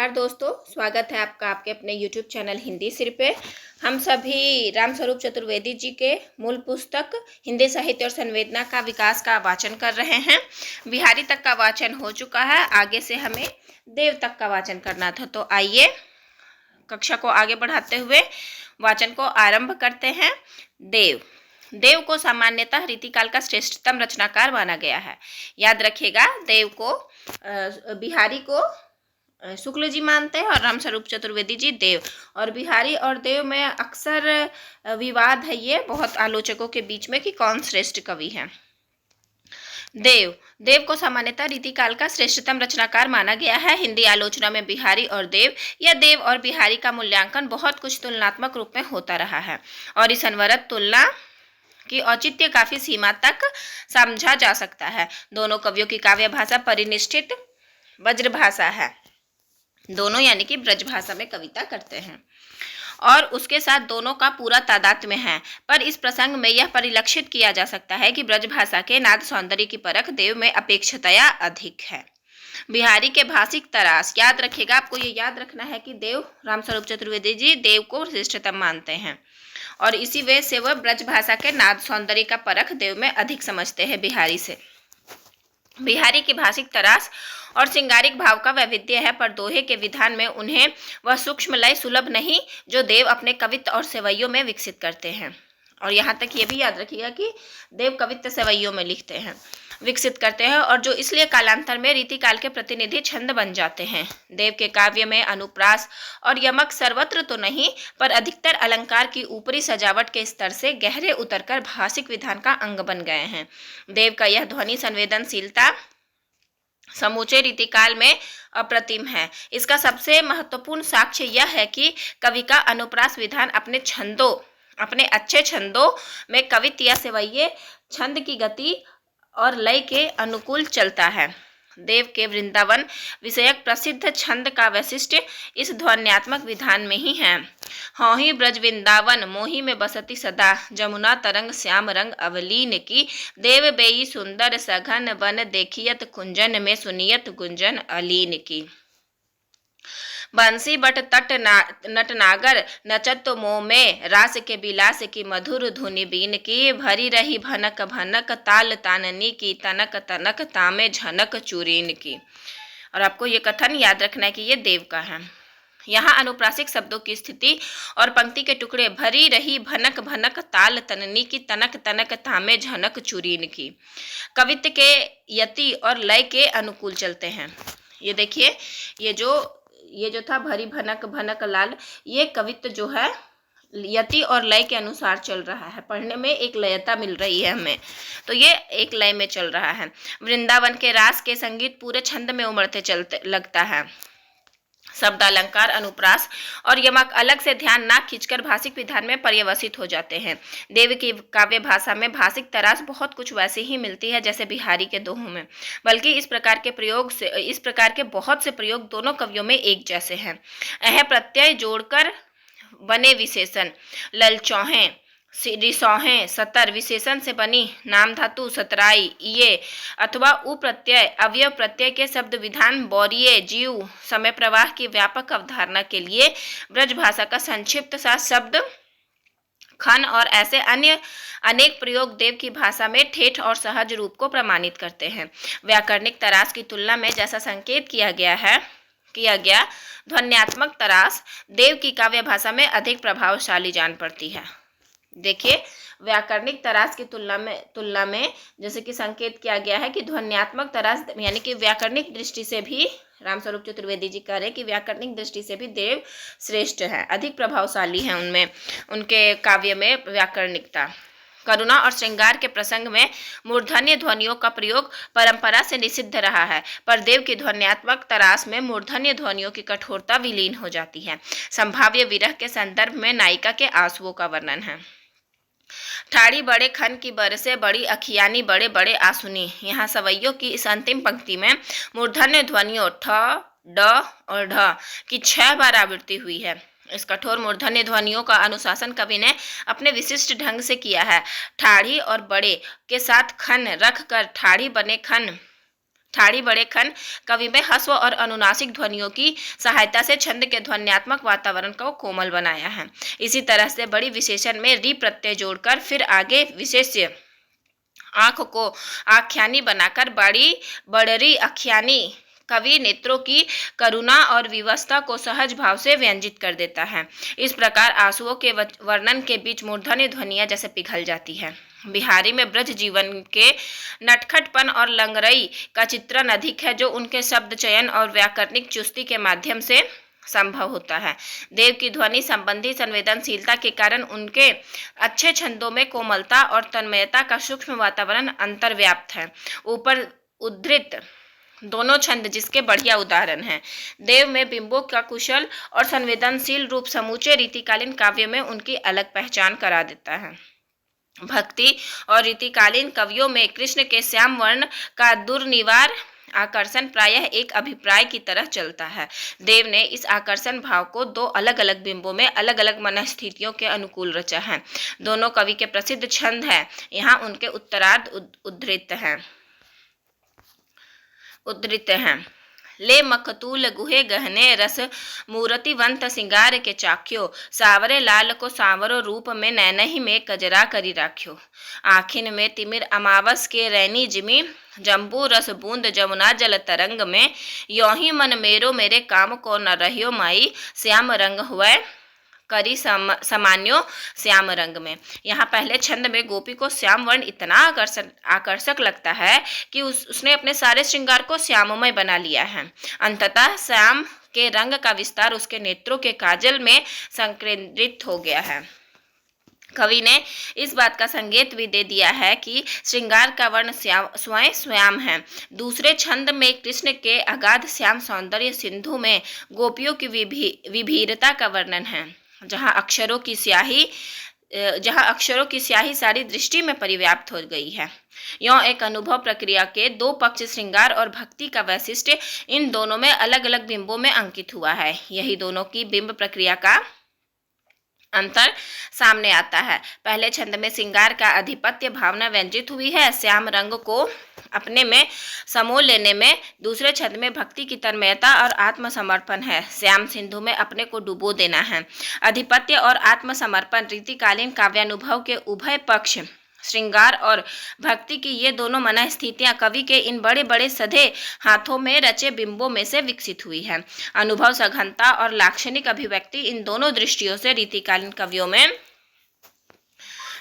नमस्कार दोस्तों, स्वागत है आपका आपके अपने YouTube चैनल हिंदी सिर पे। हम सभी रामस्वरूप चतुर्वेदी जी के मूल पुस्तक हिंदी साहित्य और संवेदना का विकास का वाचन कर रहे हैं। बिहारी तक का वाचन हो चुका है, आगे से हमें देव तक का वाचन करना था। तो आइए कक्षा को आगे बढ़ाते हुए वाचन को आरंभ करते हैं। देव देव को सामान्यतः रीतिकाल का श्रेष्ठतम रचनाकार माना गया है। याद रखिएगा, देव को बिहारी को शुक्ल जी मानते हैं और रामस्वरूप चतुर्वेदी जी देव। और बिहारी और देव में अक्सर विवाद है ये बहुत आलोचकों के बीच में कि कौन श्रेष्ठ कवि है। देव को सामान्यतः रीतिकाल का श्रेष्ठतम रचनाकार माना गया है। हिंदी आलोचना में बिहारी और देव या देव और बिहारी का मूल्यांकन बहुत कुछ तुलनात्मक रूप में होता रहा है और इस अनवरत तुलना की औचित्य काफी सीमा तक समझा जा सकता है। दोनों कवियों की काव्य भाषा परिनिष्ठित ब्रज भाषा है। दोनों यानी कि ब्रज भाषा में कविता करते हैं और उसके साथ दोनों का पूरा तादात्म्य है। पर इस प्रसंग में यह परिलक्षित किया जा सकता है कि ब्रज भाषा के नाद सौंदर्य की परख देव में अपेक्षातया अधिक है। बिहारी के भाषिक तरास, याद रखिएगा, आपको ये याद रखना है कि देव रामस्वरूप चतुर्वेदी जी देव को श्रेष्ठतम मानते हैं और इसी वजह से वह ब्रज भाषा के नाद सौंदर्य का परख देव में अधिक समझते हैं बिहारी से। बिहारी की भाषिक तरास और श्रृंगारिक भाव का वैविध्य है, पर दोहे के विधान में उन्हें वह सूक्ष्म लय सुलभ नहीं जो देव अपने कवित्व और सेवैयों में विकसित करते हैं। और यहाँ तक ये भी याद रखिएगा कि देव कवित्व सेवैयों में लिखते हैं, विकसित करते हैं और जो इसलिए कालांतर में रीतिकाल के प्रतिनिधि छंद बन जाते हैं। देव के काव्य में अनुप्रास और यमक सर्वत्र तो नहीं, पर अधिकतर अलंकार की ऊपरी सजावट के स्तर से गहरे उतरकर भाषिक विधान का अंग बन गए हैं। देव का यह ध्वनि संवेदनशीलता समूचे रीतिकाल में अप्रतिम है। इसका सबसे महत्वपूर्ण साक्ष्य यह है कि कवि का अनुप्रास विधान अपने अच्छे छंदों में कवित्व या सेवैये छंद की गति और लय के अनुकूल चलता है। देव के वृंदावन विषयक प्रसिद्ध छंद का वैशिष्ट्य इस ध्वन्यात्मक विधान में ही है। हौही ब्रज वृंदावन मोही में बसती सदा, जमुना तरंग श्याम रंग अवलीन की, देव बेई सुंदर सघन वन देखियत कुंजन में सुनियत गुंजन अलीन की। बंसी बट तट नटनागर नचत मोह में, रास के बिलास की मधुर धुनि बीन की, भरी रही भनक भनक ताल ताननी की, तनक तनक तामे झनक चूरीन की। और आपको ये कथन याद रखना है कि ये देव का है। यहाँ अनुप्रासिक शब्दों की स्थिति और पंक्ति के टुकड़े भरी रही भनक भनक ताल तननी की, तनक तनक तामे झनक चूरीन की कवित्व के यति और लय के अनुकूल चलते हैं। ये देखिए, ये जो था भरी भनक भनक लाल, ये कवित्व जो है यति और लय के अनुसार चल रहा है। पढ़ने में एक लयता मिल रही है हमें, तो ये एक लय में चल रहा है। वृंदावन के रास के संगीत पूरे छंद में उमड़ते चलते लगता है। शब्द अलंकार अनुप्रास और यमक अलग से ध्यान ना खींचकर भाषिक विधान में पर्यवसित हो जाते हैं। देव की काव्य भाषा में भाषिक तरास बहुत कुछ वैसे ही मिलती है जैसे बिहारी के दोहों में, बल्कि इस प्रकार के बहुत से प्रयोग दोनों कवियों में एक जैसे हैं। अह प्रत्यय जोड़कर बने विशेषण ललचौहें रिसौहें सतर विशेषण से बनी नाम धातु सतराई ये अथवा उ प्रत्यय अवयव प्रत्यय के शब्द विधान बौरिये जीव समय प्रवाह की व्यापक अवधारणा के लिए ब्रज भाषा का संक्षिप्त सा शब्द खन और ऐसे अन्य अनेक प्रयोग देव की भाषा में ठेठ और सहज रूप को प्रमाणित करते हैं। व्याकरणिक तरास की तुलना में जैसा संकेत किया गया ध्वन्यात्मक तरास देव की काव्य भाषा में अधिक प्रभावशाली जान पड़ती है। देखिए, व्याकरणिक तरास की तुलना में जैसे कि संकेत किया गया है कि ध्वन्यात्मक तरास यानी कि व्याकरणिक दृष्टि से भी रामस्वरूप चतुर्वेदी जी कह रहे हैं कि व्याकरणिक दृष्टि से भी देव श्रेष्ठ है, अधिक प्रभावशाली है उनमें, उनके काव्य में व्याकरणिकता। करुणा और श्रृंगार के प्रसंग में मूर्धन्य ध्वनियों का प्रयोग परंपरा से निषिद्ध रहा है, पर देव की ध्वन्यात्मक तरास में मूर्धन्य ध्वनियों की कठोरता विलीन हो जाती है। संभाव्य विरह के संदर्भ में नायिका के आंसुओं का वर्णन है। ठाड़ी बड़े खन की बरसे बड़ी अखियानी बड़े बड़े आंसुनी। यहाँ सवैयों की इस अंतिम पंक्ति में मूर्धन्य ध्वनियों ठ, ड और ढ की 6 बार आवृत्ति हुई है। इस कठोर मूर्धन्य ध्वनियों का अनुशासन कवि ने अपने विशिष्ट ढंग से किया है। ठाड़ी और बड़े के साथ खन रख कर ठाड़ी बने खन ठाड़ी बड़े खन कवि में हस्व और अनुनासिक ध्वनियों की सहायता से छंद के ध्वन्यात्मक वातावरण को कोमल बनाया है। इसी तरह से बड़ी विशेषण में री प्रत्यय जोड़कर फिर आगे विशेष आंख को आख्यानी बनाकर बड़ी बड़री आख्यानी कवि नेत्रों की करुणा और विवशता को सहज भाव से व्यंजित कर देता है। इस प्रकार आंसुओं के वर्णन के बीच मूर्धन्य ध्वनियां जैसे पिघल जाती है। बिहारी में ब्रज जीवन के नटखटपन और लंगरई का चित्रण अधिक है, जो उनके शब्द चयन और व्याकरणिक चुस्ती के माध्यम से संभव होता है। देव की ध्वनि संबंधी संवेदनशीलता के कारण उनके अच्छे छंदों में कोमलता और तन्मयता का सूक्ष्म वातावरण अंतर्व्याप्त है। ऊपर उद्धृत दोनों छंद जिसके बढ़िया उदाहरण हैं। देव में बिंबों का कुशल और संवेदनशील रूप समूचे रीतिकालीन काव्य में उनकी अलग पहचान करा देता है। भक्ति और रीतिकालीन कवियों में कृष्ण के श्याम वर्ण का दुर्निवार आकर्षण प्रायः एक अभिप्राय की तरह चलता है। देव ने इस आकर्षण भाव को दो अलग अलग बिंबों में अलग अलग मनस्थितियों के अनुकूल रचा है। दोनों कवि के प्रसिद्ध छंद हैं। यहाँ उनके उत्तरार्ध उद्धृत हैं। ले मखतूल गुहे गहने रस मूर्तिवंत सिंगार के चाख्यो, सावरे लाल को सांवरो रूप में नैनहि में कजरा करी राख्यो। आखिन में तिमिर अमावस के रैनी जिमी, जम्बू रस बूंद जमुना जल तरंग में, योही मन मेरो मेरे काम को न रहियो माई, श्याम रंग हुए करी समान्यो श्याम रंग में। यहाँ पहले छंद में गोपी को श्याम वर्ण इतना आकर्षक लगता है कि उसने अपने सारे श्रृंगार को श्याममय बना लिया है। अंततः श्याम के रंग का विस्तार उसके नेत्रों के काजल में संकेंद्रित हो गया है। कवि ने इस बात का संकेत भी दे दिया है कि श्रृंगार का वर्ण स्वयं श्याम है। दूसरे छंद में कृष्ण के अगाध श्याम सौंदर्य सिंधु में गोपियों की विभीरता का वर्णन है, जहाँ अक्षरों की स्याही सारी दृष्टि में परिव्याप्त हो गई है। यों एक अनुभव प्रक्रिया के दो पक्ष श्रृंगार और भक्ति का वैशिष्ट्य इन दोनों में अलग अलग बिंबों में अंकित हुआ है। यही दोनों की बिंब प्रक्रिया का अंतर सामने आता है। पहले छंद में श्रृंगार का आधिपत्य भावना व्यंजित हुई है, श्याम रंग को अपने में समो लेने में। दूसरे छंद में भक्ति की तन्मयता और आत्मसमर्पण है, श्याम सिंधु में अपने को डुबो देना है। आधिपत्य और आत्मसमर्पण रीतिकालीन काव्यानुभव के उभय पक्ष श्रृंगार और भक्ति की ये दोनों मनःस्थितियां कवि के इन बड़े बड़े सधे हाथों में रचे बिंबों में से विकसित हुई है। अनुभव सघनता और लाक्षणिक अभिव्यक्ति इन दोनों दृष्टियों से रीतिकालीन कवियों में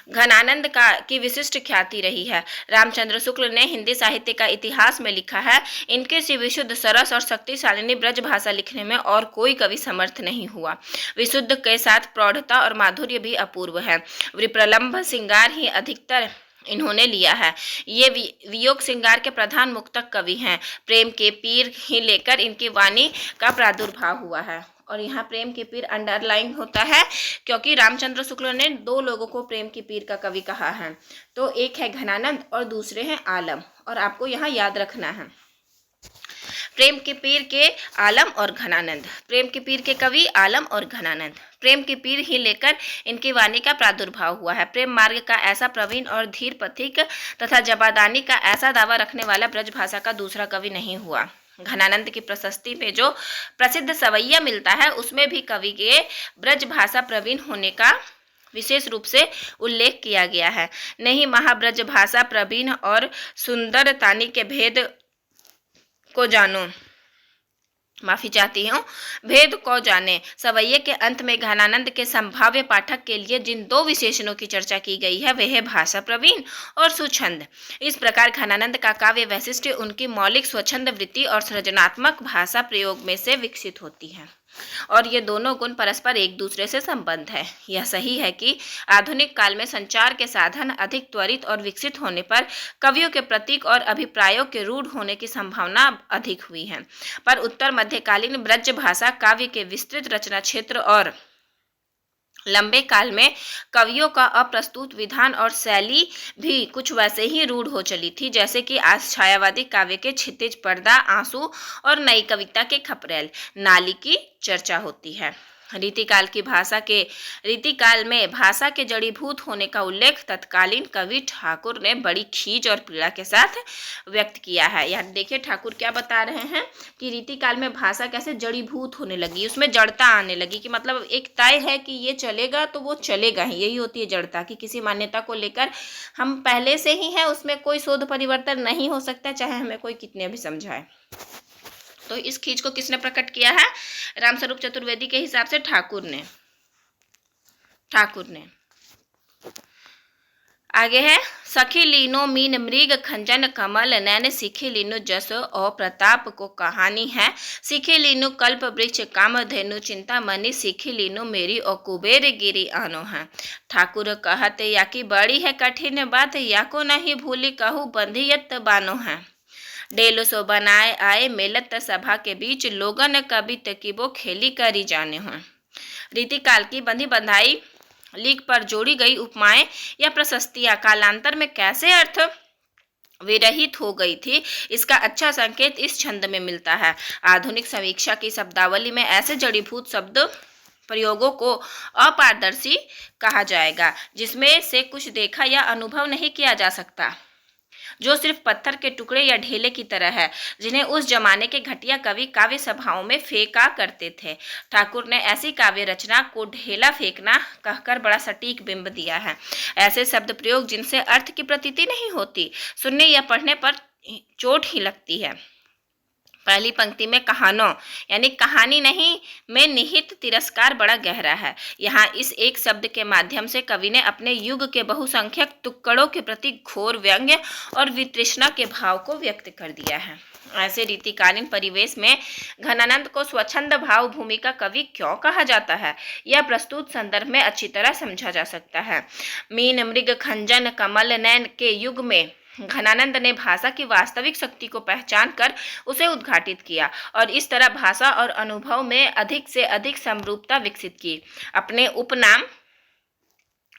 घनानंद की विशिष्ट ख्याति रही है। रामचंद्र शुक्ल ने हिंदी साहित्य का इतिहास में लिखा है, इनके से विशुद्ध सरस और शक्तिशालिनी ब्रज भाषा लिखने में और कोई कवि समर्थ नहीं हुआ। विशुद्ध के साथ प्रौढ़ता और माधुर्य भी अपूर्व है। विप्रलंभ श्रृंगार ही अधिकतर इन्होंने लिया है। ये वियोग श्रृंगार के प्रधान मुक्तक कवि हैं। प्रेम के पीर ही लेकर इनकी वाणी का प्रादुर्भाव हुआ है। और यहाँ प्रेम के पीर अंडरलाइन होता है क्योंकि रामचंद्र शुक्ल ने दो लोगों को प्रेम के पीर का कवि कहा है। तो एक है घनानंद और दूसरे हैं आलम, और आपको यहाँ याद रखना है प्रेम के पीर के आलम और घनानंद। प्रेम के पीर के कवि आलम और घनानंद। प्रेम के पीर ही लेकर इनकी वाणी का प्रादुर्भाव हुआ है। प्रेम मार्ग का ऐसा प्रवीण और धीर पथिक तथा जबादानी का ऐसा दावा रखने वाला ब्रजभाषा का दूसरा कवि नहीं हुआ। घनानंद की प्रशस्ति में जो प्रसिद्ध सवैया मिलता है उसमें भी कवि के ब्रजभाषा प्रवीण होने का विशेष रूप से उल्लेख किया गया है। नहीं महाब्रज भाषा प्रवीण और सुंदर तानी के भेद को जानो, माफी चाहती हूँ, भेद को जाने। सवैये के अंत में घनानंद के संभाव्य पाठक के लिए जिन दो विशेषणों की चर्चा की गई है वे है भाषा प्रवीण और सुछंद। इस प्रकार घनानंद का काव्य वैशिष्ट उनकी मौलिक स्वच्छंद वृत्ति और सृजनात्मक भाषा प्रयोग में से विकसित होती है, और ये दोनों गुण परस्पर एक दूसरे से संबद्ध है। यह सही है कि आधुनिक काल में संचार के साधन अधिक त्वरित और विकसित होने पर कवियों के प्रतीक और अभिप्रायों के रूढ़ होने की संभावना अधिक हुई है, पर उत्तर मध्यकालीन ब्रज भाषा काव्य के विस्तृत रचना क्षेत्र और लंबे काल में कवियों का अप्रस्तुत विधान और शैली भी कुछ वैसे ही रूढ़ हो चली थी जैसे कि आज छायावादी काव्य के क्षितिज पर्दा, आंसू और नई कविता के खपरेल नाली की चर्चा होती है। रीतिकाल की भाषा के रीतिकाल में भाषा के जड़ीभूत होने का उल्लेख तत्कालीन कवि ठाकुर ने बड़ी खींच और पीड़ा के साथ व्यक्त किया है। यहाँ देखिए ठाकुर क्या बता रहे हैं कि रीतिकाल में भाषा कैसे जड़ीभूत होने लगी, उसमें जड़ता आने लगी, कि मतलब एक तय है कि ये चलेगा तो वो चलेगा ही। यही होती है जड़ता, कि किसी मान्यता को लेकर हम पहले से ही हैं, उसमें कोई शोध परिवर्तन नहीं हो सकता, चाहे हमें कोई कितने भी समझाए। तो इस खींच को किसने प्रकट किया है? रामस्वरूप चतुर्वेदी के हिसाब से ठाकुर ने। आगे है, सखी लीनो मीन मृग खंजन कमल नैन सीखी लीनो जस और प्रताप को कहानी है। सीखी लीनो कल्प वृक्ष काम धेनु चिंता मनी सीखी लीनो मेरी और कुबेर गिरी आनो है। ठाकुर कहते या कि बड़ी है कठिन बात, या को नहीं भूली कहूँ बंधियत बानो है। डेलो सो बनाए आए मेलत सभा के बीच लोगन कवित की वो खेली करी जाने हों। रीतिकाल की बंधी बंधाई लीक पर जोड़ी गई उपमाएं या प्रशस्तियां कालांतर में कैसे अर्थ विरहित हो गई थी, इसका अच्छा संकेत इस छंद में मिलता है। आधुनिक समीक्षा की शब्दावली में ऐसे जड़ीभूत शब्द प्रयोगों को अपारदर्शी कहा जाएगा, जिसमें से कुछ देखा या अनुभव नहीं किया जा सकता, जो सिर्फ पत्थर के टुकड़े या ढेले की तरह है, जिन्हें उस जमाने के घटिया कवि काव्य सभाओं में फेंका करते थे। ठाकुर ने ऐसी काव्य रचना को ढेला फेंकना कहकर बड़ा सटीक बिंब दिया है। ऐसे शब्द प्रयोग जिनसे अर्थ की प्रतीति नहीं होती, सुनने या पढ़ने पर चोट ही लगती है। पहली पंक्ति में कहानो यानी कहानी नहीं में निहित तिरस्कार बड़ा गहरा है। यहाँ इस एक शब्द के माध्यम से कवि ने अपने युग के बहुसंख्यक टुकड़ों के प्रति घोर व्यंग्य और वितृष्णा के भाव को व्यक्त कर दिया है। ऐसे रीतिकालीन परिवेश में घनानंद को स्वच्छंद भाव भूमि का कवि क्यों कहा जाता है, यह प्रस्तुत संदर्भ में अच्छी तरह समझा जा सकता है। मीन मृग खंजन कमल नैन के युग में घनानंद ने भाषा की वास्तविक शक्ति को पहचान कर उसे उद्घाटित किया और इस तरह भाषा और अनुभव में अधिक से अधिक समरूपता विकसित की। अपने उपनाम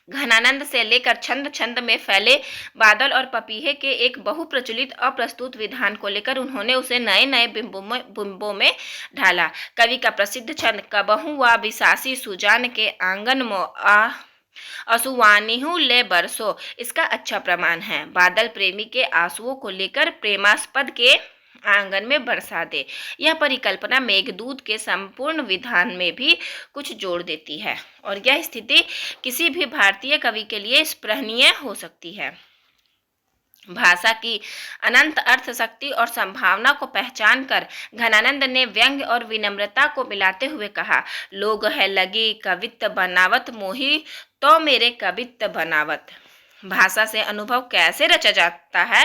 घनानंद से लेकर छंद छंद में फैले बादल और पपीहे के एक बहुप्रचलित अप्रस्तुत विधान को लेकर उन्होंने उसे नए नए बिंबों में ढाला। कवि का प्रसिद्ध छंद कबहू व बिसासी सुजान के आंगन मो असुवानिहु ले बरसो इसका अच्छा प्रमाण है। बादल प्रेमी के आंसुओं को लेकर प्रेमास्पद के आंगन में बरसा दे, यह परिकल्पना मेघदूत के संपूर्ण विधान में भी कुछ जोड़ देती है और यह स्थिति किसी भी भारतीय कवि के लिए स्पृहणीय हो सकती है। भाषा की अनंत अर्थ शक्ति और संभावना को पहचान कर घनानंद ने व्यंग्य और विनम्रता को मिलाते हुए कहा, लोग है लगी कवित्त बनावत मोही तो मेरे कवित्त बनावत। भाषा से अनुभव कैसे रचा जाता है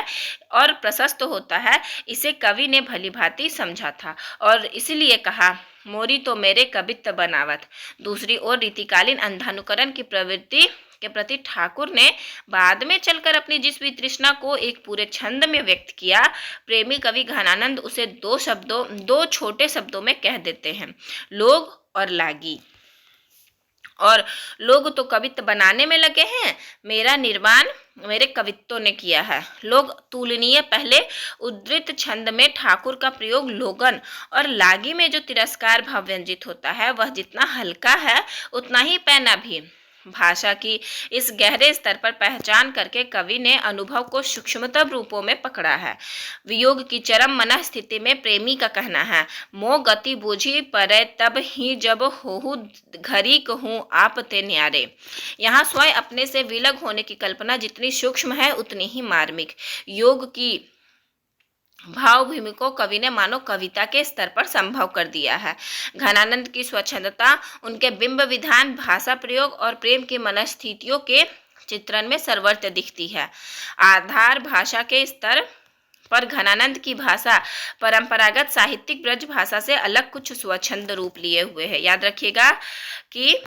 और प्रशस्त होता है, इसे कवि ने भलीभांति समझा था और इसलिए कहा, मोरी तो मेरे कवित्त बनावत। दूसरी ओर रीतिकालीन अंधानुकरण की प्रवृत्ति के प्रति ठाकुर ने बाद में चलकर अपनी जिस वितृष्णा को एक पूरे छंद में व्यक्त किया, प्रेमी कवि घनानंद उसे दो छोटे शब्दों में कह देते हैं, लोग और लागी। और लोग तो कवित्त बनाने में लगे हैं, मेरा निर्माण मेरे कवित्तों ने किया है। लोग तुलनीय पहले उद्धृत छंद में ठाकुर का प्रयोग लोगन और लागी में जो तिरस्कार भाव व्यंजित होता है, वह जितना हल्का है उतना ही पैना भी। भाषा की इस गहरे स्तर पर पहचान करके कवि ने अनुभव को सूक्ष्मतम रूपों में पकड़ा है। वियोग की चरम मनः स्थिति में प्रेमी का कहना है, मो गति बूझी परे तब ही जब होहु घरी कहूँ आप ते न्यारे। यहाँ स्वयं अपने से विलग होने की कल्पना जितनी सूक्ष्म है उतनी ही मार्मिक। योग की भावभूमि को कवि ने मानो कविता के स्तर पर संभव कर दिया है। घनानंद की स्वच्छंदता, उनके बिंब विधान, भाषा प्रयोग और प्रेम की मनस्थितियों के चित्रण में सर्वत्र दिखती है। आधार भाषा के स्तर पर घनानंद की भाषा परंपरागत साहित्यिक ब्रज भाषा से अलग कुछ स्वच्छंद रूप लिए हुए है। याद रखिएगा कि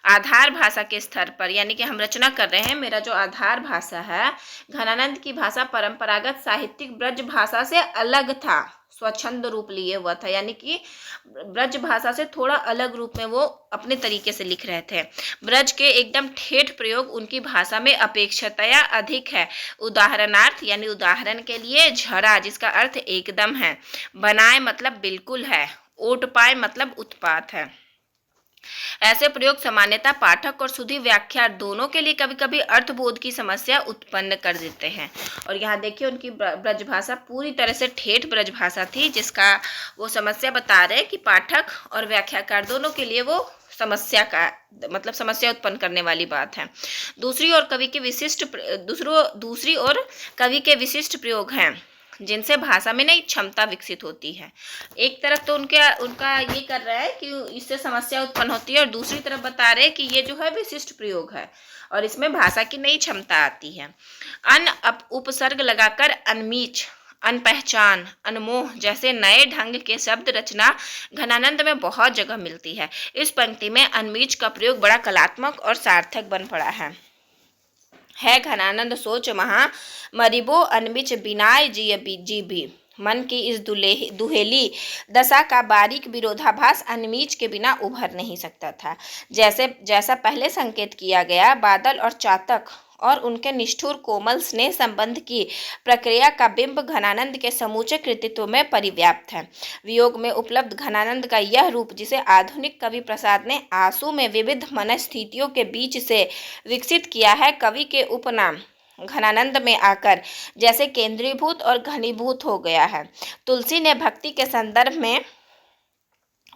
आधार भाषा के स्तर पर, यानी कि हम रचना कर रहे हैं, मेरा जो आधार भाषा है, घनानंद की भाषा परंपरागत साहित्यिक ब्रज भाषा से अलग था, स्वच्छंद रूप लिए हुआ था, यानी कि ब्रज भाषा से थोड़ा अलग रूप में वो अपने तरीके से लिख रहे थे। ब्रज के एकदम ठेठ प्रयोग उनकी भाषा में अपेक्षतया अधिक है। उदाहरणार्थ यानी उदाहरण के लिए झरा, जिसका अर्थ एकदम है, बनाए मतलब बिल्कुल है, ओट पाए मतलब उत्पात है। ऐसे प्रयोग सामान्यतः पाठक और सुधी व्याख्या दोनों के लिए कभी कभी अर्थबोध की समस्या उत्पन्न कर देते हैं। और यहाँ देखिए उनकी ब्रजभाषा पूरी तरह से ठेठ ब्रजभाषा थी, जिसका वो समस्या बता रहे हैं कि पाठक और व्याख्याकार दोनों के लिए वो समस्या का मतलब समस्या उत्पन्न करने वाली बात है। दूसरी ओर कवि के विशिष्ट प्रयोग हैं जिनसे भाषा में नई क्षमता विकसित होती है। एक तरफ तो उनका ये कर रहा है कि इससे समस्या उत्पन्न होती है, और दूसरी तरफ बता रहे हैं कि ये जो है विशिष्ट प्रयोग है और इसमें भाषा की नई क्षमता आती है। उपसर्ग लगाकर अनमीच, अनपहचान, अनमोह जैसे नए ढंग के शब्द रचना घनानंद में बहुत जगह मिलती है। इस पंक्ति में अनमीच का प्रयोग बड़ा कलात्मक और सार्थक बन पड़ा है घनानंद सोच महा मरिबो अनमिच बिनाय जी भी। मन की इस दुहेली दशा का बारीक विरोधाभास अनमीच के बिना उभर नहीं सकता था। जैसा पहले संकेत किया गया, बादल और चातक और उनके निष्ठुर कोमल स्नेह संबंध की प्रक्रिया का बिंब घनानंद के समूचे कृतित्व में परिव्याप्त है। वियोग में उपलब्ध घनानंद का यह रूप, जिसे आधुनिक कवि प्रसाद ने आंसू में विविध मनस्थितियों के बीच से विकसित किया है, कवि के उपनाम घनानंद में आकर जैसे केंद्रीभूत और घनीभूत हो गया है। तुलसी ने भक्ति के संदर्भ में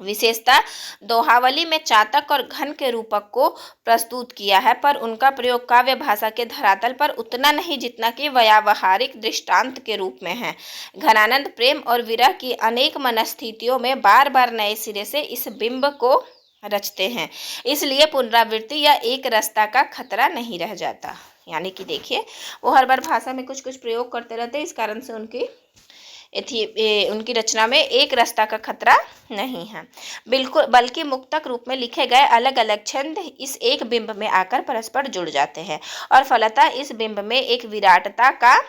विशेषता दोहावली में चातक और घन के रूपक को प्रस्तुत किया है, पर उनका प्रयोग काव्य भाषा के धरातल पर उतना नहीं जितना कि व्यावहारिक दृष्टांत के रूप में है। घनानंद प्रेम और विरह की अनेक मनस्थितियों में बार बार नए सिरे से इस बिंब को रचते हैं, इसलिए पुनरावृत्ति या एक रसता का खतरा नहीं रह जाता। यानी कि देखिए वो हर बार भाषा में कुछ कुछ प्रयोग करते रहते हैं, इस कारण से उनकी रचना में एक रस्ता का खतरा नहीं है बिल्कुल, बल्कि मुक्तक रूप में लिखे गए अलग अलग छंद इस एक बिंब में आकर परस्पर जुड़ जाते हैं और फलतः इस बिंब में एक विराटता का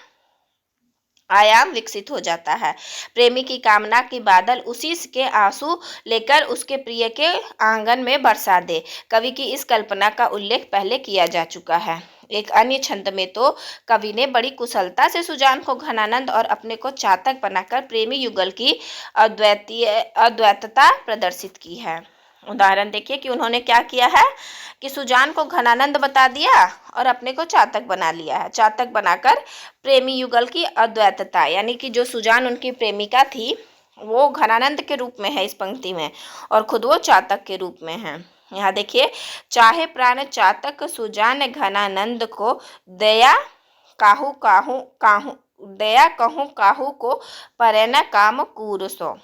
आयाम विकसित हो जाता है। प्रेमी की कामना की बादल उसी के आंसू लेकर उसके प्रिय के आंगन में बरसा दे। कवि की इस कल्पना का उल्लेख पहले किया जा चुका है। एक अन्य छंद में तो कवि ने बड़ी कुशलता से सुजान को घनानंद और अपने को चातक बनाकर प्रेमी युगल की अद्वैतता प्रदर्शित की है। उदाहरण देखिए कि उन्होंने क्या किया है कि सुजान को घनानंद बता दिया और अपने को चातक बना लिया है। चातक बनाकर प्रेमी युगल की अद्वैतता, यानी कि जो सुजान उनकी प्रेमिका थी वो घनानंद के रूप में है इस पंक्ति में, और खुद वो चातक के रूप में है। यहाँ देखिए, चाहे प्राण चातक सुजान घनानंद को दया कहूँ काहू को परे न काम कूर सो।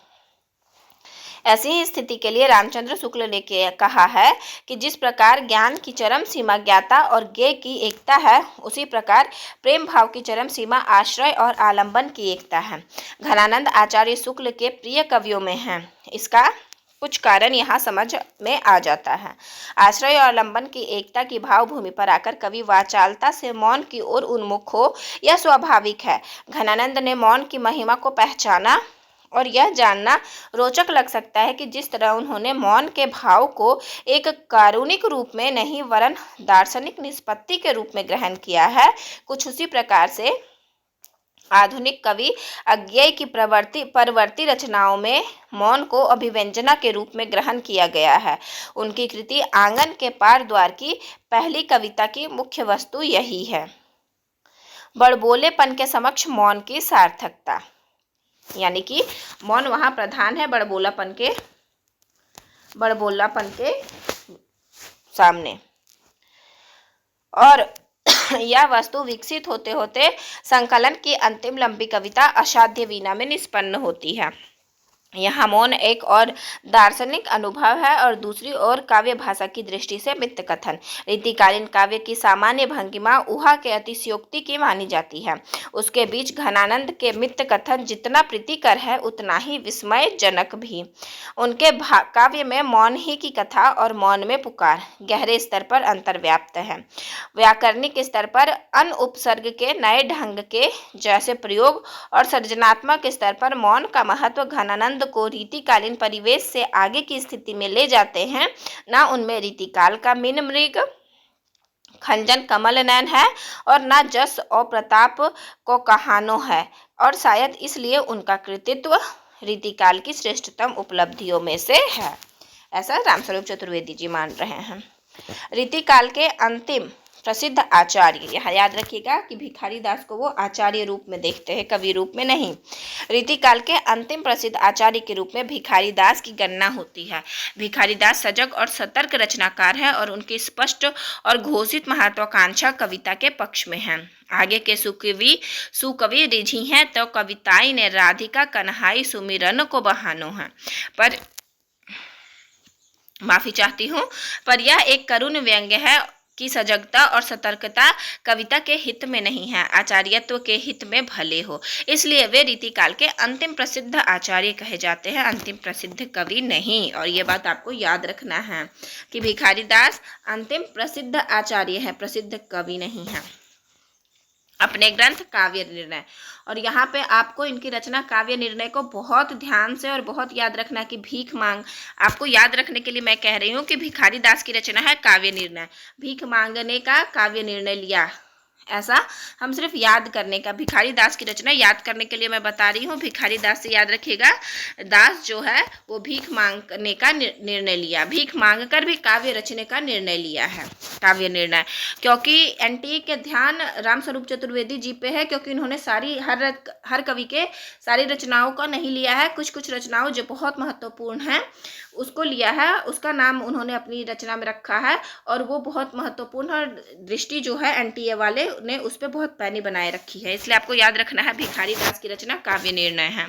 ऐसी ही स्थिति के लिए रामचंद्र शुक्ल ने कहा है कि जिस प्रकार ज्ञान की चरम सीमा ज्ञाता और ज्ञेय की एकता है, उसी प्रकार प्रेम भाव की चरम सीमा आश्रय और आलंबन की एकता है। घनानंद आचार्य शुक्ल के प्रिय कवियों में हैं। इसका कुछ कारण यहाँ समझ में आ जाता है। आश्रय और आलंबन की एकता की भाव भूमि पर आकर कवि वाचालता से मौन की ओर उन्मुख हो, यह स्वाभाविक है। घनानंद ने मौन की महिमा को पहचाना और यह जानना रोचक लग सकता है कि जिस तरह उन्होंने मौन के भाव को एक कारुणिक रूप में नहीं वरन दार्शनिक निष्पत्ति के रूप में ग्रहण किया है, कुछ उसी प्रकार से आधुनिक कवि अज्ञेय की परवर्ती रचनाओं में मौन को अभिव्यंजना के रूप में ग्रहण किया गया है। उनकी कृति आंगन के पार द्वार की पहली कविता की मुख्य वस्तु यही है। बड़बोलेपन के समक्ष मौन की सार्थकता, यानी कि मौन वहाँ प्रधान है बड़बोलापन के सामने, और यह वस्तु विकसित होते होते संकलन की अंतिम लंबी कविता असाध्य वीणा में निष्पन्न होती है। यहाँ मौन एक और दार्शनिक अनुभव है और दूसरी ओर काव्य भाषा की दृष्टि से मित्त कथन। रीतिकालीन काव्य की सामान्य भंगिमा ऊहा के अतिशयोक्ति की मानी जाती है। उसके बीच घनानंद के मित्त कथन जितना प्रीतिकर है उतना ही विस्मयजनक भी। उनके काव्य में मौन ही की कथा और मौन में पुकार गहरे स्तर पर अंतर्व्याप्त है। व्याकरणिक स्तर पर अन उपसर्ग के नए ढंग के जैसे प्रयोग और सृजनात्मक स्तर पर मौन का महत्व घनानंद को रीतिकालीन परिवेश से आगे की स्थिति में ले जाते हैं। ना उनमें रीतिकाल का मीन मृग खंजन कमल नयन है और ना जस और प्रताप को कहानो है, और शायद इसलिए उनका कृतित्व रीतिकाल की श्रेष्ठतम उपलब्धियों में से है। ऐसा रामस्वरूप चतुर्वेदी जी मान रहे हैं। रीतिकाल के अंतिम प्रसिद्ध आचार्य, यहाँ याद रखिएगा कि भिखारी दास को वो आचार्य रूप में देखते हैं, कवि रूप में नहीं। रीतिकाल के अंतिम प्रसिद्ध आचार्य के रूप में भिखारी दास की गणना होती है। भिखारी दास सजग और सतर्क रचनाकार हैं और उनकी स्पष्ट और घोषित महत्वाकांक्षा कविता के पक्ष में है। आगे के सुकवि रिझी हैं तो कविताई ने राधिका कन्हाई सुमिरन को बहानो है, पर माफी चाहती हूँ, पर यह एक करुण व्यंग्य है कि सजगता और सतर्कता कविता के हित में नहीं है, आचार्यत्व के हित में भले हो, इसलिए वे रीतिकाल के अंतिम प्रसिद्ध आचार्य कहे जाते हैं, अंतिम प्रसिद्ध कवि नहीं। और ये बात आपको याद रखना है कि भिखारी दास अंतिम प्रसिद्ध आचार्य है, प्रसिद्ध कवि नहीं है। अपने ग्रंथ काव्य निर्णय, और यहाँ पे आपको इनकी रचना काव्य निर्णय को बहुत ध्यान से और बहुत याद रखना कि भीख मांग, आपको याद रखने के लिए मैं कह रही हूँ कि भिखारी दास की रचना है काव्य निर्णय, भीख मांगने का काव्य निर्णय लिया, ऐसा हम सिर्फ याद करने का, भिखारी दास की रचना याद करने के लिए मैं बता रही हूँ। भिखारी दास से याद रखिएगा, दास जो है वो भीख मांगने का निर्णय लिया, भीख मांगकर भी काव्य रचने का निर्णय लिया है, काव्य निर्णय। क्योंकि एनटीए के ध्यान रामस्वरूप चतुर्वेदी जी पे है, क्योंकि उन्होंने सारी हर कवि के सारी रचनाओं का नहीं लिया है, कुछ कुछ रचनाओं जो बहुत महत्वपूर्ण हैं उसको लिया है, उसका नाम उन्होंने अपनी रचना में रखा है, और वो बहुत महत्वपूर्ण और दृष्टि जो है एनटीए वाले ने उस पर बहुत पैनी बनाए रखी है, इसलिए आपको याद रखना है भिखारी दास की रचना काव्य निर्णय है।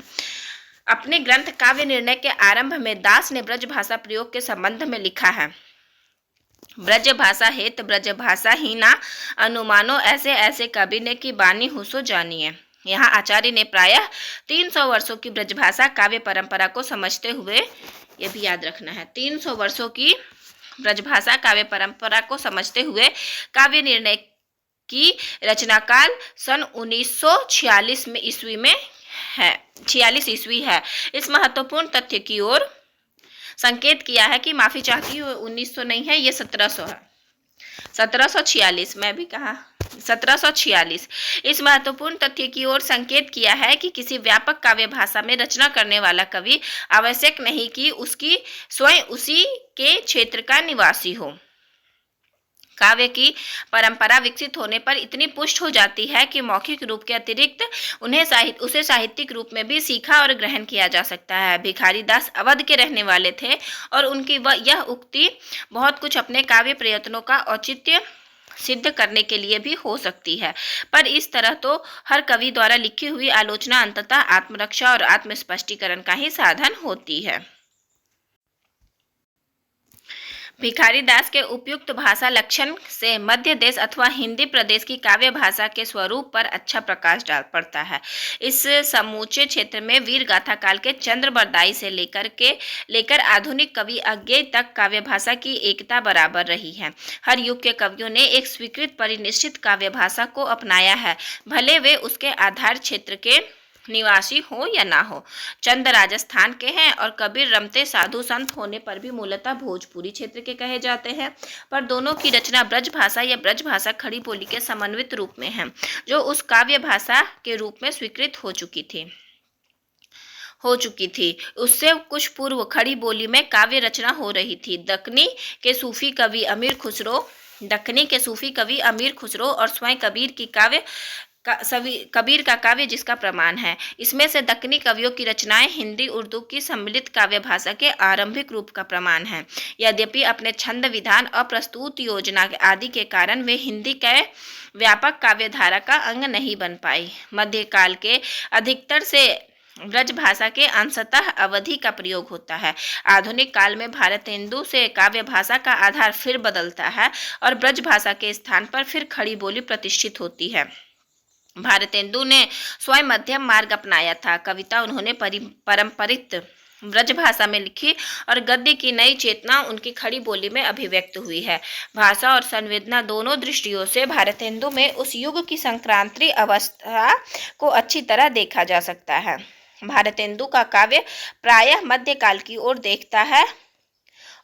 अपने ग्रंथ काव्य निर्णय के आरंभ में दास ने ब्रज भाषा प्रयोग के संबंध में लिखा है, ब्रज भाषा हेत ब्रज भाषा ही ना अनुमानो ऐसे ऐसे कवि ने की बानी हुसो जानिए। यहाँ आचार्य ने प्रायः 300 वर्षों की ब्रजभाषा काव्य परंपरा को समझते हुए, ये भी याद रखना है, 300 वर्षों की ब्रजभाषा काव्य परंपरा को समझते हुए काव्य निर्णय की रचना काल सन 1946 में ईस्वी में है, 46 ईस्वी है। इस महत्वपूर्ण तथ्य की ओर संकेत किया है कि, माफी चाहती हूँ 1900 नहीं है, ये 1700 है, 1746, मैं भी कहा 1746। इस महत्वपूर्ण तथ्य की ओर संकेत किया है कि किसी व्यापक काव्य भाषा में रचना करने वाला कवि आवश्यक नहीं कि उसकी स्वयं उसी के क्षेत्र का निवासी हो। काव्य की परंपरा विकसित होने पर इतनी पुष्ट हो जाती है कि मौखिक रूप के अतिरिक्त उसे साहित्यिक रूप में भी सीखा और ग्रहण किया जा सकता है। भिखारी दास अवध के रहने वाले थे और उनकी यह उक्ति बहुत कुछ अपने काव्य प्रयत्नों का औचित्य सिद्ध करने के लिए भी हो सकती है, पर इस तरह तो हर कवि द्वारा लिखी हुई आलोचना अंततः आत्मरक्षा और आत्मस्पष्टीकरण का ही साधन होती है। भिखारी दास के उपयुक्त भाषा लक्षण से मध्य देश अथवा हिंदी प्रदेश की काव्य भाषा के स्वरूप पर अच्छा प्रकाश डाल पड़ता है। इस समूचे क्षेत्र में वीर गाथा काल के चंद्रबरदाई से लेकर आधुनिक कवि अज्ञेय तक काव्य भाषा की एकता बराबर रही है। हर युग के कवियों ने एक स्वीकृत परिनिश्चित काव्य भाषा को अपनाया है, भले वे उसके आधार क्षेत्र के निवासी हो या ना हो। चंद राजस्थान के हैं और कबीर रमते साधु संत होने पर भी मूलतः भोजपुरी क्षेत्र के कहे जाते हैं, पर दोनों की रचना ब्रज भाषा या ब्रज भाषा खड़ी बोली के समन्वित रूप में है, जो उस काव्य भाषा के रूप में स्वीकृत हो चुकी थी। उससे कुछ पूर्व खड़ी बोली में काव्य रचना हो रही थी। दक्कनी के सूफी कवि अमीर खुसरो और स्वयं कबीर का काव्य जिसका प्रमाण है। इसमें से दक्कनी कवियों की रचनाएं हिंदी उर्दू की सम्मिलित काव्य भाषा के आरंभिक रूप का प्रमाण है। यद्यपि अपने छंद विधान और प्रस्तुत योजना आदि के कारण वे हिंदी के व्यापक काव्य धारा का अंग नहीं बन पाई। मध्यकाल के अधिकतर से ब्रज भाषा के अंशतः अवधि का प्रयोग होता है। आधुनिक काल में भारतेंदु से काव्य भाषा का आधार फिर बदलता है और ब्रज भाषा के स्थान पर फिर खड़ी बोली प्रतिष्ठित होती है। भारतेंदु ने स्वयं मध्यम मार्ग अपनाया था। कविता उन्होंने परंपरित ब्रज भाषा में लिखी और गद्य की नई चेतना उनकी खड़ी बोली में अभिव्यक्त हुई है। भाषा और संवेदना दोनों दृष्टियों से भारतेंदु में उस युग की संक्रांति अवस्था को अच्छी तरह देखा जा सकता है। भारतेंदु का काव्य प्रायः मध्यकाल की ओर देखता है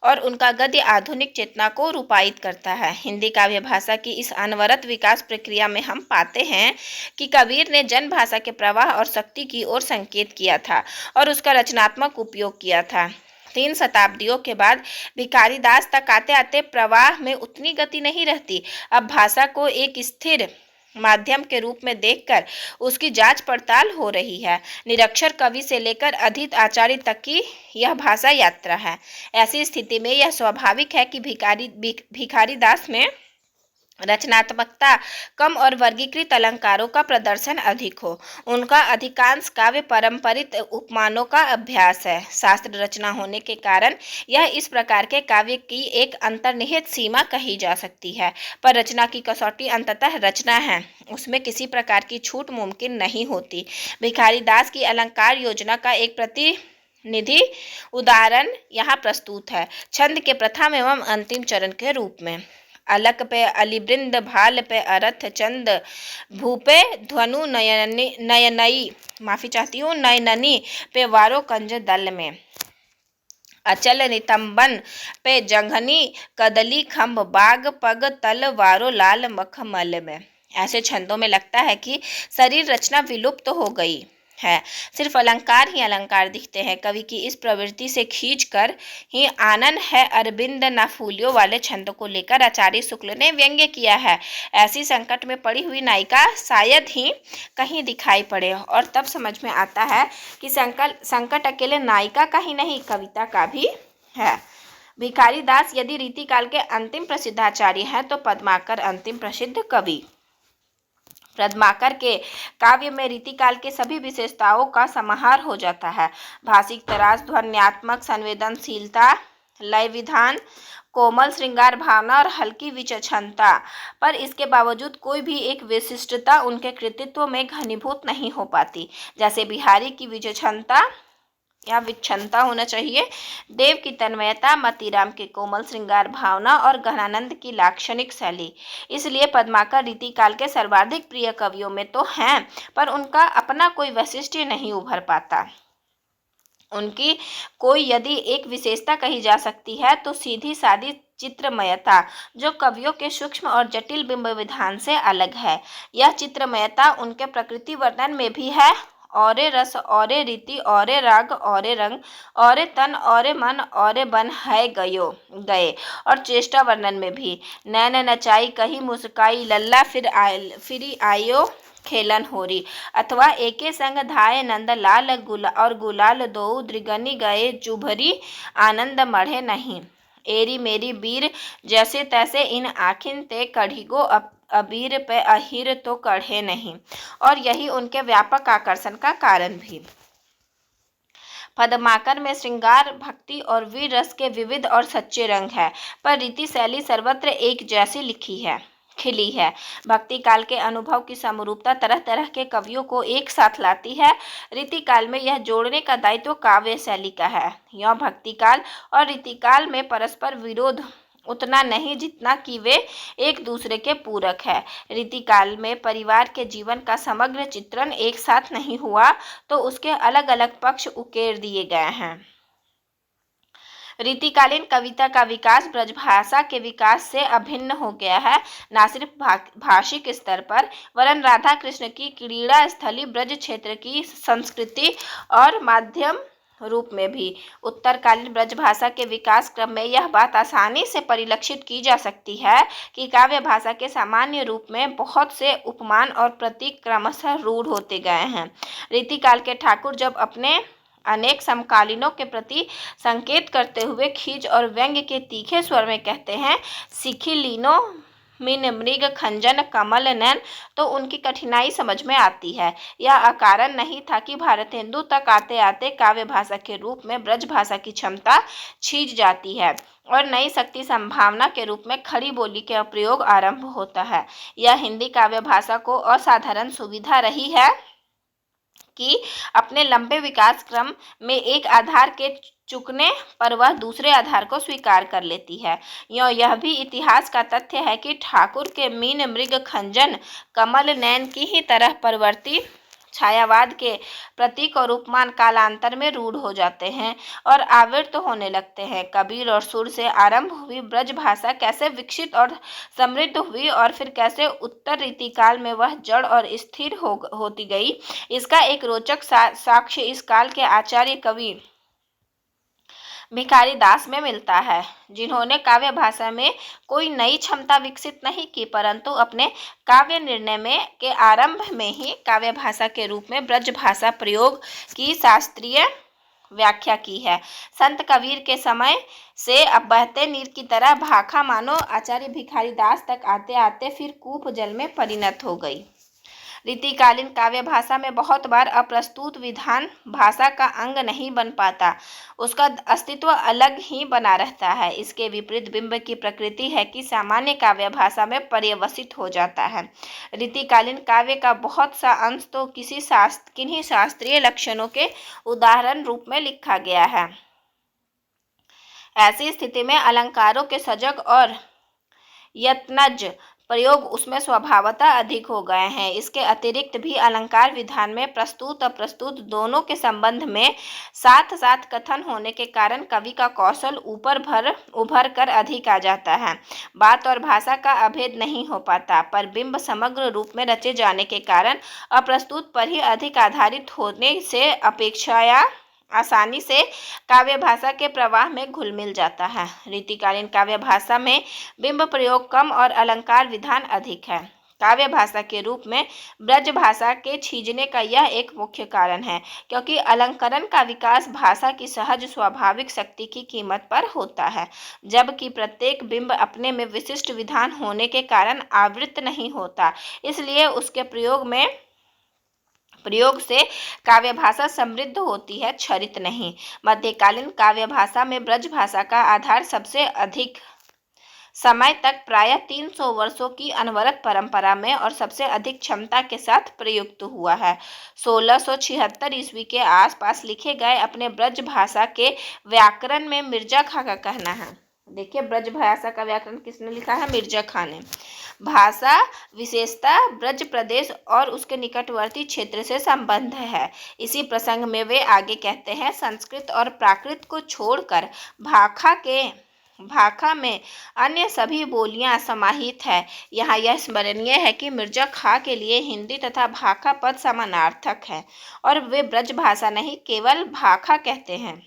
और उनका गद्य आधुनिक चेतना को रूपायित करता है। हिंदी काव्य भाषा की इस अनवरत विकास प्रक्रिया में हम पाते हैं कि कबीर ने जन भाषा के प्रवाह और शक्ति की ओर संकेत किया था और उसका रचनात्मक उपयोग किया था। 3 शताब्दियों के बाद भिखारी दास तक आते आते प्रवाह में उतनी गति नहीं रहती। अब भाषा को एक स्थिर माध्यम के रूप में देखकर उसकी जांच पड़ताल हो रही है। निरक्षर कवि से लेकर अधीत आचार्य तक की यह भाषा यात्रा है। ऐसी स्थिति में यह स्वाभाविक है कि भिखारी दास में रचनात्मकता कम और वर्गीकृत अलंकारों का प्रदर्शन अधिक हो। उनका अधिकांश काव्य पारंपरिक उपमानों का अभ्यास है। शास्त्र रचना होने के कारण यह इस प्रकार के काव्य की एक अंतर्निहित सीमा कही जा सकती है, पर रचना की कसौटी अंततः रचना है, उसमें किसी प्रकार की छूट मुमकिन नहीं होती। भिखारी दास की अलंकार योजना का एक प्रतिनिधि उदाहरण यहाँ प्रस्तुत है, छंद के प्रथम एवं अंतिम चरण के रूप में। अलक पे अलिवृंद भाल पे अरथ चंद भूपे ध्वनु नयनई नयननी पे वारो कंज दल में अचल नितंबन पे जंघनी कदली खम्भ बाग पग तल वारो लाल मखमल में। ऐसे छंदों में लगता है कि शरीर रचना विलुप्त हो गई है, सिर्फ अलंकार ही अलंकार दिखते हैं। कवि की इस प्रवृत्ति से खींचकर ही आनन है अरविंद न फूलियों वाले छंदों को लेकर आचार्य शुक्ल ने व्यंग्य किया है। ऐसी संकट में पड़ी हुई नायिका शायद ही कहीं दिखाई पड़े, और तब समझ में आता है कि संकट अकेले नायिका का ही नहीं, कविता का भी है। भिखारी दास यदि रीतिकाल के अंतिम प्रसिद्धाचार्य हैं तो पद्माकर अंतिम प्रसिद्ध कवि। पद्माकर के काव्य में रीतिकाल के सभी विशेषताओं का समाहार हो जाता है। भाषिक तरास, ध्वन्यात्मक संवेदनशीलता, लय विधान, कोमल श्रृंगार भावना और हल्की विचक्षणता, पर इसके बावजूद कोई भी एक विशिष्टता उनके कृतित्व में घनीभूत नहीं हो पाती। जैसे बिहारी की विचक्षणता या विच्छनता होना चाहिए, देव की तन्मयता, मतीराम के कोमल श्रृंगार भावना और गहनानंद की लाक्षणिक शैली। इसलिए पद्माकर रीतिकाल के सर्वाधिक प्रिय कवियों में तो हैं, पर उनका अपना कोई वैशिष्ट्य नहीं उभर पाता। उनकी कोई यदि एक विशेषता कही जा सकती है तो सीधी सादी चित्रमयता, जो कवियों के सूक्ष्म और जटिल बिंब विधान से अलग है। यह चित्रमयता उनके प्रकृति वर्णन में भी है, औरे रस, औरे रीति, औरे राग, औरे रंग, औरे तन, औरे मन, औरे बन है गए, और चेष्टा वर्णन में भी। नैन नचाई कही मुस्काई लल्ला फिरी आयो खेलन होरी, अथवा एके संग धाय नंद लाल गुलाल दो द्रिगनी गए चुभरी आनंद मढ़े नहीं। एरी मेरी बीर जैसे तैसे इन आखिन ते कढ़िगो अबीर पे अहिर तो कढ़े नहीं, और यही उनके व्यापक आकर्षण का कारण भी। पद्माकर में श्रृंगार, भक्ति और वीर रस के विविध और सच्चे रंग है, पर रीति शैली सर्वत्र एक जैसी खिली है। भक्ति काल के अनुभव की समरूपता तरह तरह के कवियों को एक साथ लाती है। रीति काल में यह जोड़ने का दायित्व काव्य शैली का है। यह भक्ति काल और रीति काल में परस्पर विरोध उतना नहीं जितना कि वे एक दूसरे के पूरक है। रीति काल में परिवार के जीवन का समग्र चित्रण एक साथ नहीं हुआ, तो उसके अलग अलग पक्ष उकेर दिए गए हैं। रीतिकालीन कविता का विकास ब्रजभाषा के विकास से अभिन्न हो गया है, न सिर्फ भाषिक स्तर पर, वरन राधा कृष्ण की क्रीड़ा स्थली ब्रज क्षेत्र की संस्कृति और माध्यम रूप में भी। उत्तरकालीन ब्रजभाषा के विकास क्रम में यह बात आसानी से परिलक्षित की जा सकती है कि काव्य भाषा के सामान्य रूप में बहुत से उपमान और प्रतीक क्रमशः रूढ़ होते गए हैं। रीतिकाल के ठाकुर जब अपने अनेक समकालीनों के प्रति संकेत करते हुए खींच और व्यंग्य के तीखे स्वर में कहते हैं, सीखी लीनो मिन मृग खंजन कमल नैन, तो उनकी कठिनाई समझ में आती है। यह अकारण नहीं था कि भारतेंदु तक आते आते काव्य भाषा के रूप में ब्रज भाषा की क्षमता छिज जाती है और नई शक्ति संभावना के रूप में खड़ी बोली के प्रयोग आरंभ होता है। यह हिंदी काव्य भाषा को असाधारण सुविधा रही है कि अपने लंबे विकास क्रम में एक आधार के चुकने पर वह दूसरे आधार को स्वीकार कर लेती है। यह भी इतिहास का तथ्य है कि ठाकुर के मीन मृग खंजन कमल नैन की ही तरह परवर्ती छायावाद के प्रतीक और उपमान कालांतर में रूढ़ हो जाते हैं और आवृत्त होने लगते हैं। कबीर और सुर से आरंभ हुई ब्रज भाषा कैसे विकसित और समृद्ध हुई और फिर कैसे उत्तर रीतिकाल में वह जड़ और स्थिर होती गई, इसका एक रोचक साक्ष्य इस काल के आचार्य कवि भिखारी दास में मिलता है, जिन्होंने काव्य भाषा में कोई नई क्षमता विकसित नहीं की, परंतु अपने काव्य निर्णय में के आरंभ में ही काव्य भाषा के रूप में ब्रज भाषा प्रयोग की शास्त्रीय व्याख्या की है। संत कबीर के समय से अब बहते नीर की तरह भाखा मानो आचार्य भिखारी दास तक आते आते फिर कूप जल में परिणत हो गई। रीतिकालीन काव्य भाषा में बहुत बार अप्रस्तुत विधान भाषा का अंग नहीं बन पाता, उसका अस्तित्व अलग ही बना रहता है। इसके विपरीत बिंब की प्रकृति है कि सामान्य काव्य भाषा में पर्यवसित हो जाता है। रीतिकालीन काव्य का बहुत सा अंश तो किन्हीं शास्त्रीय लक्षणों के उदाहरण रूप में लिखा गया है। ऐसी स्थिति में अलंकारों के सजग और यत्नज प्रयोग उसमें स्वभावतः अधिक हो गए हैं। इसके अतिरिक्त भी अलंकार विधान में प्रस्तुत अप्रस्तुत दोनों के संबंध में साथ साथ कथन होने के कारण कवि का कौशल उभर कर अधिक आ जाता है। बात और भाषा का अभेद नहीं हो पाता, पर बिंब समग्र रूप में रचे जाने के कारण अप्रस्तुत पर ही अधिक आधारित होने से अपेक्षाया आसानी से काव्य भाषा के प्रवाह में घुल मिल जाता है। रीतिकालीन काव्य भाषा में बिंब प्रयोग कम और अलंकार विधान अधिक है। काव्य भाषा के रूप में ब्रज भाषा के छीजने का यह एक मुख्य कारण है, क्योंकि अलंकरण का विकास भाषा की सहज स्वाभाविक शक्ति की कीमत पर होता है, जबकि प्रत्येक बिंब अपने में विशिष्ट विधान होने के कारण आवृत नहीं होता। इसलिए उसके प्रयोग से काव्य भाषा समृद्ध होती है, क्षरित नहीं। मध्यकालीन काव्य भाषा में ब्रज भाषा का आधार सबसे अधिक समय तक प्रायः 300 वर्षों की अनवरत परंपरा में और सबसे अधिक क्षमता के साथ प्रयुक्त हुआ है। 1676 ईस्वी के आसपास लिखे गए अपने ब्रज भाषा के व्याकरण में मिर्जा खां का कहना है। देखिए, ब्रज भाषा का व्याकरण किसने लिखा है? मिर्जा खां ने। भाषा विशेषता ब्रज प्रदेश और उसके निकटवर्ती क्षेत्र से संबंध है। इसी प्रसंग में वे आगे कहते हैं, संस्कृत और प्राकृत को छोड़कर भाखा में अन्य सभी बोलियां समाहित है। यहाँ यह स्मरणीय है कि मिर्जा खां के लिए हिंदी तथा भाखा पद समानार्थक है और वे ब्रज भाषा नहीं केवल भाखा कहते हैं।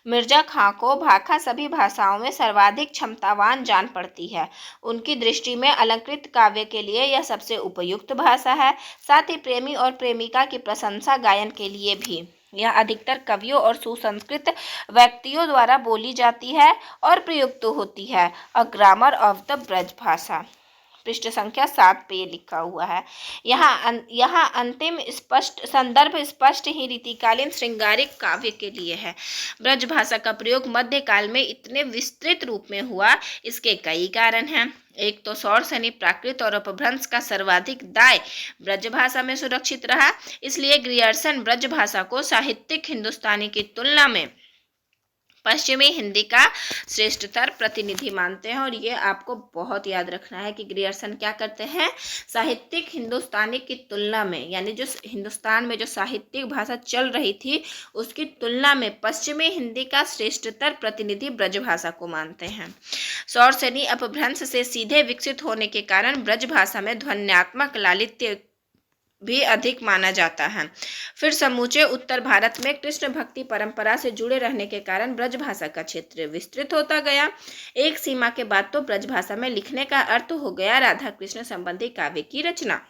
मिर्जा खां को भाखा सभी भाषाओं में सर्वाधिक क्षमतावान जान पड़ती है। उनकी दृष्टि में अलंकृत काव्य के लिए यह सबसे उपयुक्त भाषा है। साथ ही प्रेमी और प्रेमिका की प्रशंसा गायन के लिए भी यह अधिकतर कवियों और सुसंस्कृत व्यक्तियों द्वारा बोली जाती है और प्रयुक्त होती है। A grammar of the Braj भाषा, पृष्ठ संख्या 7 पे ये लिखा हुआ है। यहाँ अंतिम संदर्भ स्पष्ट ही रीतिकालीन श्रृंगारिक काव्य के लिए है। ब्रज भाषा का प्रयोग मध्यकाल में इतने विस्तृत रूप में हुआ, इसके कई कारण हैं। एक तो सौरसेनी प्राकृत और अपभ्रंश का सर्वाधिक दाय ब्रज भाषा में सुरक्षित रहा, इसलिए ग्रियर्सन ब्रज भाषा को साहित्यिक हिंदुस्तानी की तुलना में पश्चिमी हिंदी का श्रेष्ठतर प्रतिनिधि मानते हैं। और ये आपको बहुत याद रखना है कि ग्रियर्सन क्या करते हैं? साहित्यिक हिंदुस्तानी की तुलना में, यानी जो हिंदुस्तान में जो साहित्यिक भाषा चल रही थी उसकी तुलना में पश्चिमी हिंदी का श्रेष्ठतर प्रतिनिधि ब्रज भाषा को मानते हैं। सौरसेनी अपभ्रंश से सीधे विकसित होने के कारण ब्रज भाषा में ध्वन्यात्मक लालित्य भी अधिक माना जाता है। फिर समूचे उत्तर भारत में कृष्ण भक्ति परंपरा से जुड़े रहने के कारण ब्रज भाषा का क्षेत्र विस्तृत होता गया। एक सीमा के बाद तो ब्रज भाषा में लिखने का अर्थ हो गया राधा कृष्ण संबंधी काव्य की रचना,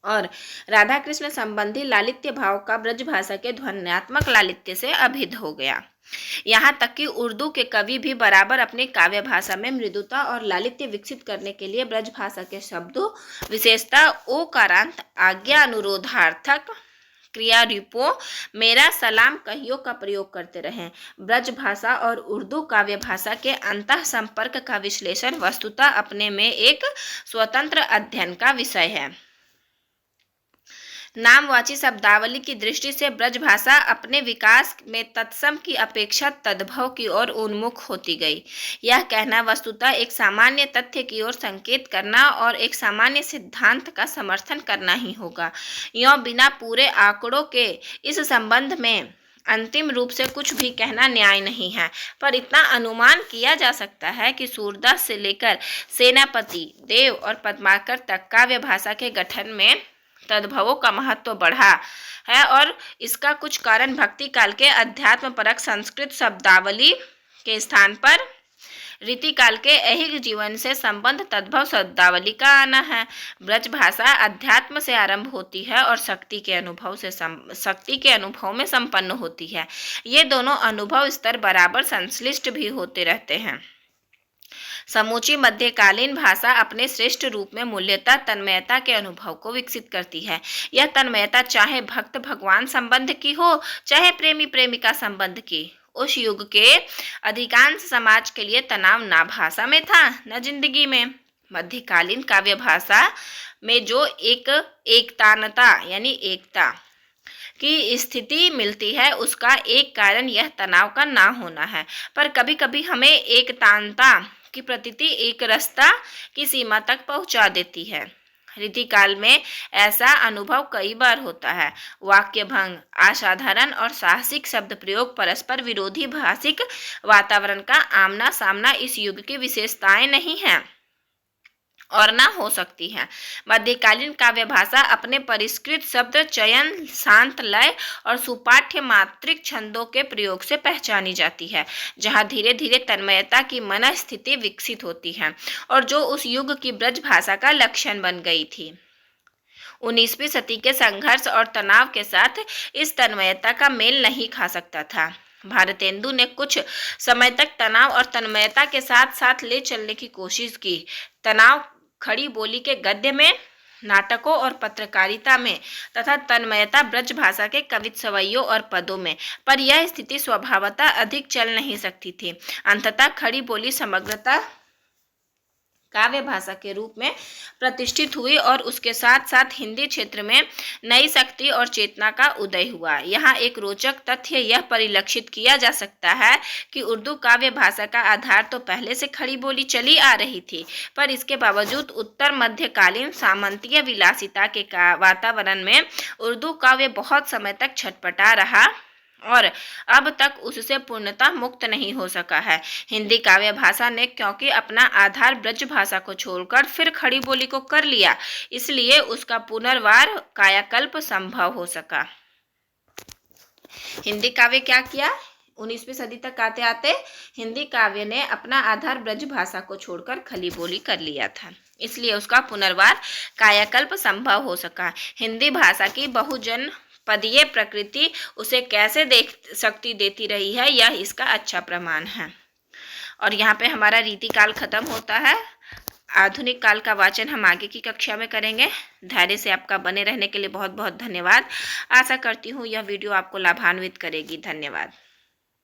और राधा कृष्ण संबंधी लालित्य भाव का ब्रज भाषा के ध्वन्यात्मक लालित्य से अभिन्न हो गया। यहाँ तक कि उर्दू के कवि भी बराबर अपनी काव्य भाषा में मृदुता और लालित्य विकसित करने के लिए ब्रज भाषा के शब्दों, विशेषता ओकारांत, आज्ञा अनुरोधार्थक क्रिया रूपों, मेरा सलाम कहियो का प्रयोग करते रहे। ब्रज भाषा और उर्दू काव्य भाषा के अंतः संपर्क का विश्लेषण वस्तुतः अपने में एक स्वतंत्र अध्ययन का विषय है। नामवाची शब्दावली की दृष्टि से ब्रज भाषा अपने विकास में तत्सम की अपेक्षा तद्भव की ओर उन्मुख होती गई। यह कहना वस्तुतः एक सामान्य तथ्य की ओर संकेत करना और एक सामान्य सिद्धांत का समर्थन करना ही होगा। यों बिना पूरे आंकड़ों के इस संबंध में अंतिम रूप से कुछ भी कहना न्याय नहीं है, पर इतना अनुमान किया जा सकता है कि सूरदास से लेकर सेनापति, देव और पद्माकर तक काव्य भाषा के गठन में तद्भवों का महत्व बढ़ा है और इसका कुछ कारण भक्ति काल के अध्यात्म परक संस्कृत शब्दावली के स्थान पर रीति काल के ऐहिक जीवन से संबंध तद्भव शब्दावली का आना है। ब्रज भाषा अध्यात्म से आरंभ होती है और शक्ति के अनुभव में संपन्न होती है। ये दोनों अनुभव स्तर बराबर संश्लिष्ट भी होते रहते हैं। समूची मध्यकालीन भाषा अपने श्रेष्ठ रूप में मूल्यता तन्मयता के अनुभव को विकसित करती है। यह तन्मयता चाहे भक्त भगवान संबंध की हो, चाहे प्रेमी प्रेमिका संबंध की। उस युग के अधिकांश समाज के लिए तनाव ना भाषा में था न जिंदगी में। मध्यकालीन काव्य भाषा में जो एकतानता यानी एकता की स्थिति मिलती है, उसका एक कारण यह तनाव का ना होना है। पर कभी कभी हमें एकतानता की प्रतीति एक रास्ता की सीमा तक पहुंचा देती है। रीति काल में ऐसा अनुभव कई बार होता है। वाक्य भंग, असाधारण और साहसिक शब्द प्रयोग, परस्पर विरोधी भाषिक वातावरण का आमना सामना इस युग की विशेषताएं नहीं हैं और ना हो सकती है। मध्यकालीन काव्य भाषा अपने परिष्कृत शब्द चयन, शांत लय और सुपाठ्य मात्रिक छंदों के प्रयोग से पहचानी जाती है, जहाँ धीरे धीरे तन्मयता की मन स्थिति विकसित होती है और जो उस युग की ब्रज भाषा का लक्षण बन गई थी। 19वीं सदी के संघर्ष और तनाव के साथ इस तन्मयता का मेल नहीं खा सकता था। भारतेंदु ने कुछ समय तक तनाव और तन्मयता के साथ साथ ले चलने की कोशिश की। तनाव खड़ी बोली के गद्य में, नाटकों और पत्रकारिता में तथा तन्मयता ब्रज भाषा के कवित सवैयों और पदों में। पर यह स्थिति स्वभावतः अधिक चल नहीं सकती थी। अंततः खड़ी बोली समग्रता काव्य भाषा के रूप में प्रतिष्ठित हुई और उसके साथ साथ हिंदी क्षेत्र में नई शक्ति और चेतना का उदय हुआ। यहाँ एक रोचक तथ्य यह परिलक्षित किया जा सकता है कि उर्दू काव्य भाषा का आधार तो पहले से खड़ी बोली चली आ रही थी, पर इसके बावजूद उत्तर मध्यकालीन सामंतीय विलासिता के वातावरण में उर्दू काव्य बहुत समय तक छटपटा रहा और अब तक उससे पूर्णतः मुक्त नहीं हो सका है। हिंदी काव्य भाषा ने क्योंकि अपना आधार ब्रज भाषा को छोड़कर फिर खड़ी बोली को कर लिया, इसलिए उसका पुनर्वार कायाकल्प संभव हो सका। हिंदी काव्य क्या किया? 19वीं सदी तक आते आते हिंदी काव्य ने अपना आधार ब्रज भाषा को छोड़कर खड़ी बोली कर लिया था, इसलिए उसका पुनर्वार कायाकल्प संभव हो सका। हिंदी भाषा की बहुजन पदीय प्रकृति उसे कैसे शक्ति देती रही है, यह इसका अच्छा प्रमाण है। और यहाँ पे हमारा रीति काल खत्म होता है। आधुनिक काल का वाचन हम आगे की कक्षा में करेंगे। धैर्य से आपका बने रहने के लिए बहुत बहुत धन्यवाद। आशा करती हूँ यह वीडियो आपको लाभान्वित करेगी। धन्यवाद।